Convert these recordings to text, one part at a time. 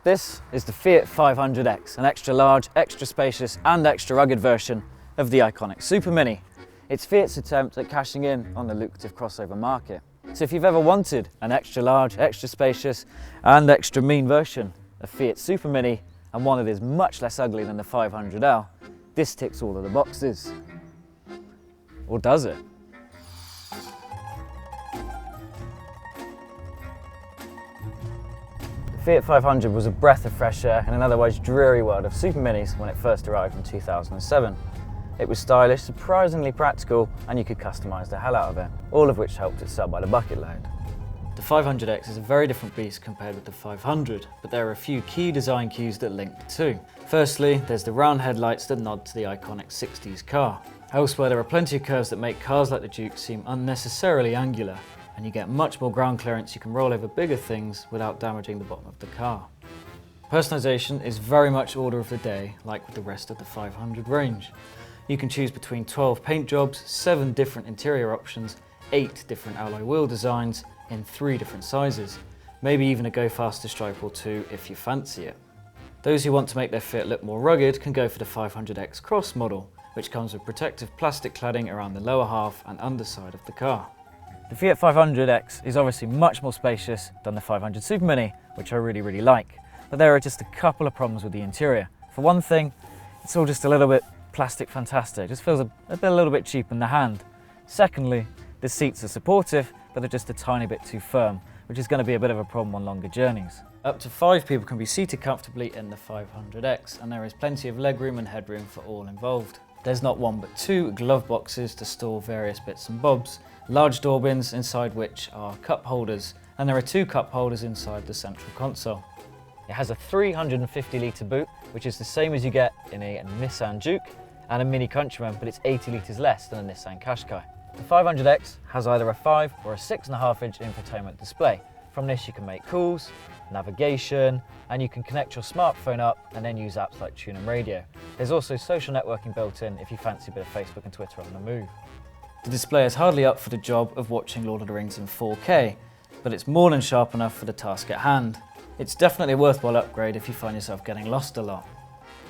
This is the Fiat 500X, an extra large, extra spacious and extra rugged version of the iconic Super Mini. It's Fiat's attempt at cashing in on the lucrative crossover market. So if you've ever wanted an extra large, extra spacious and extra mean version of Fiat Super Mini and one that is much less ugly than the 500L, this ticks all of the boxes. Or does it? The Fiat 500 was a breath of fresh air in an otherwise dreary world of Super Minis when it first arrived in 2007. It was stylish, surprisingly practical, and you could customise the hell out of it, all of which helped it sell by the bucket load. The 500X is a very different beast compared with the 500, but there are a few key design cues that link the two. Firstly, there's the round headlights that nod to the iconic 60s car. Elsewhere, there are plenty of curves that make cars like the Duke seem unnecessarily angular, and you get much more ground clearance. You can roll over bigger things without damaging the bottom of the car. Personalisation is very much order of the day, like with the rest of the 500 range. You can choose between 12 paint jobs, 7 different interior options, 8 different alloy wheel designs in 3 different sizes, maybe even a go faster stripe or 2 if you fancy it. Those who want to make their Fiat look more rugged can go for the 500X Cross model, which comes with protective plastic cladding around the lower half and underside of the car. The Fiat 500X is obviously much more spacious than the 500 Super Mini, which I really like, but there are just a couple of problems with the interior. For one thing, it's all just a little bit plastic fantastic, it just feels a little bit cheap in the hand. Secondly, the seats are supportive, but they're just a tiny bit too firm, which is going to be a bit of a problem on longer journeys. Up to 5 people can be seated comfortably in the 500X, and there is plenty of legroom and headroom for all involved. There's not one but 2 glove boxes to store various bits and bobs, large door bins inside which are cup holders, and there are 2 cup holders inside the central console. It has a 350 litre boot, which is the same as you get in a Nissan Duke and a Mini Countryman, but it's 80 litres less than a Nissan Qashqai. The 500X has either a 5 or a 6.5 inch infotainment display. From this you can make calls, navigation, and you can connect your smartphone up and then use apps like Tune and Radio. There's also social networking built in if you fancy a bit of Facebook and Twitter on the move. The display is hardly up for the job of watching Lord of the Rings in 4K, but it's more than sharp enough for the task at hand. It's definitely a worthwhile upgrade if you find yourself getting lost a lot.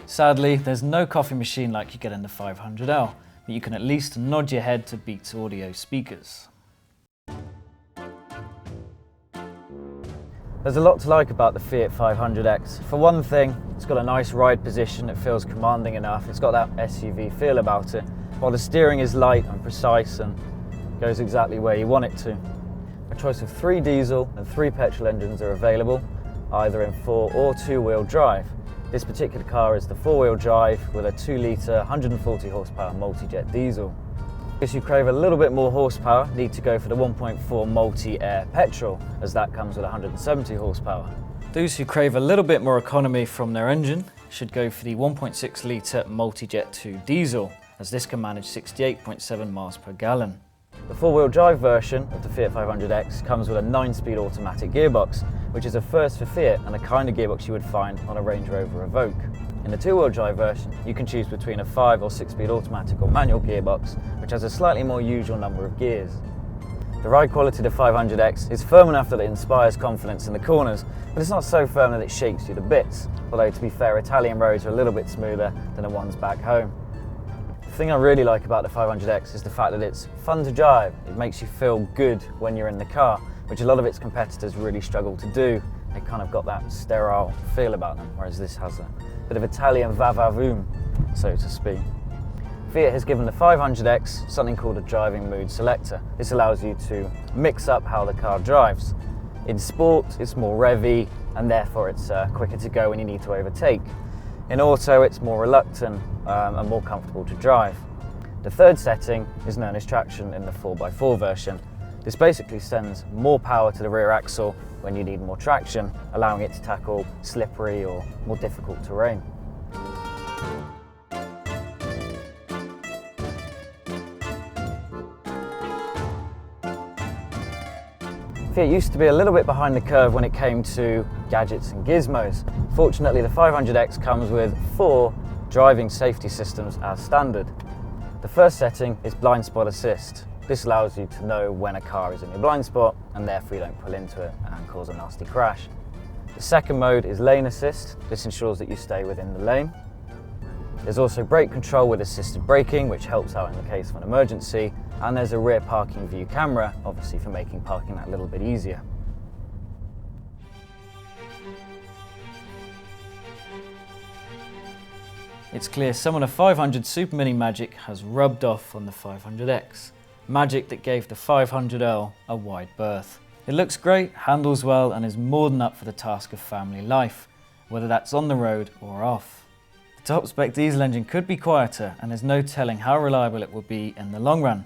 Sadly, there's no coffee machine like you get in the 500L, but you can at least nod your head to Beats audio speakers. There's a lot to like about the Fiat 500X. For one thing, it's got a nice ride position, it feels commanding enough, it's got that SUV feel about it, while the steering is light and precise and goes exactly where you want it to. A choice of 3 diesel and 3 petrol engines are available, either in 4 or 2-wheel drive. This particular car is the 4-wheel drive with a 2-litre 140 horsepower multi-jet diesel. If you crave a little bit more horsepower, need to go for the 1.4 multi-air petrol, as that comes with 170 horsepower. Those who crave a little bit more economy from their engine should go for the 1.6 litre multi-jet 2 diesel, as this can manage 68.7 miles per gallon. The 4-wheel drive version of the Fiat 500X comes with a 9-speed automatic gearbox, which is a first for Fiat and the kind of gearbox you would find on a Range Rover Evoque. In the 2-wheel drive version, you can choose between a 5 or 6-speed automatic or manual gearbox, which has a slightly more usual number of gears. The ride quality of the 500X is firm enough that it inspires confidence in the corners, but it's not so firm that it shakes you to bits, although to be fair, Italian roads are a little bit smoother than the ones back home. The thing I really like about the 500X is the fact that it's fun to drive. It makes you feel good when you're in the car, which a lot of its competitors really struggle to do. They kind of got that sterile feel about them, whereas this has a bit of Italian va-va-voom, so to speak. Fiat has given the 500X something called a driving mood selector. This allows you to mix up how the car drives. In sport, it's more revvy, and therefore it's quicker to go when you need to overtake. In auto, it's more reluctant and more comfortable to drive. The third setting is known as traction in the 4x4 version. This basically sends more power to the rear axle when you need more traction, allowing it to tackle slippery or more difficult terrain. Fiat used to be a little bit behind the curve when it came to gadgets and gizmos. Fortunately, the 500X comes with 4 driving safety systems as standard. The first setting is blind spot assist. This allows you to know when a car is in your blind spot and therefore you don't pull into it and cause a nasty crash. The second mode is lane assist. This ensures that you stay within the lane. There's also brake control with assisted braking, which helps out in the case of an emergency, and there's a rear parking view camera, obviously for making parking that little bit easier. It's clear some of the 500 Super Mini magic has rubbed off on the 500X. Magic that gave the 500L a wide berth. It looks great, handles well, and is more than up for the task of family life, whether that's on the road or off. The top spec diesel engine could be quieter, and there's no telling how reliable it will be in the long run.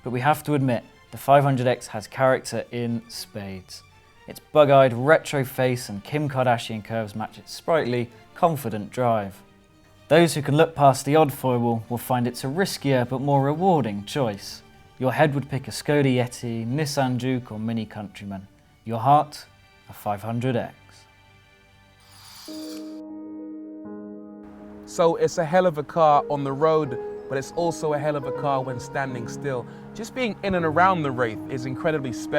But we have to admit, the 500X has character in spades. Its bug-eyed retro face and Kim Kardashian curves match its sprightly, confident drive. Those who can look past the odd foible will find it's a riskier but more rewarding choice. Your head would pick a Skoda Yeti, Nissan Juke or Mini Countryman. Your heart, a 500X. So it's a hell of a car on the road, but it's also a hell of a car when standing still. Just being in and around the Wraith is incredibly special.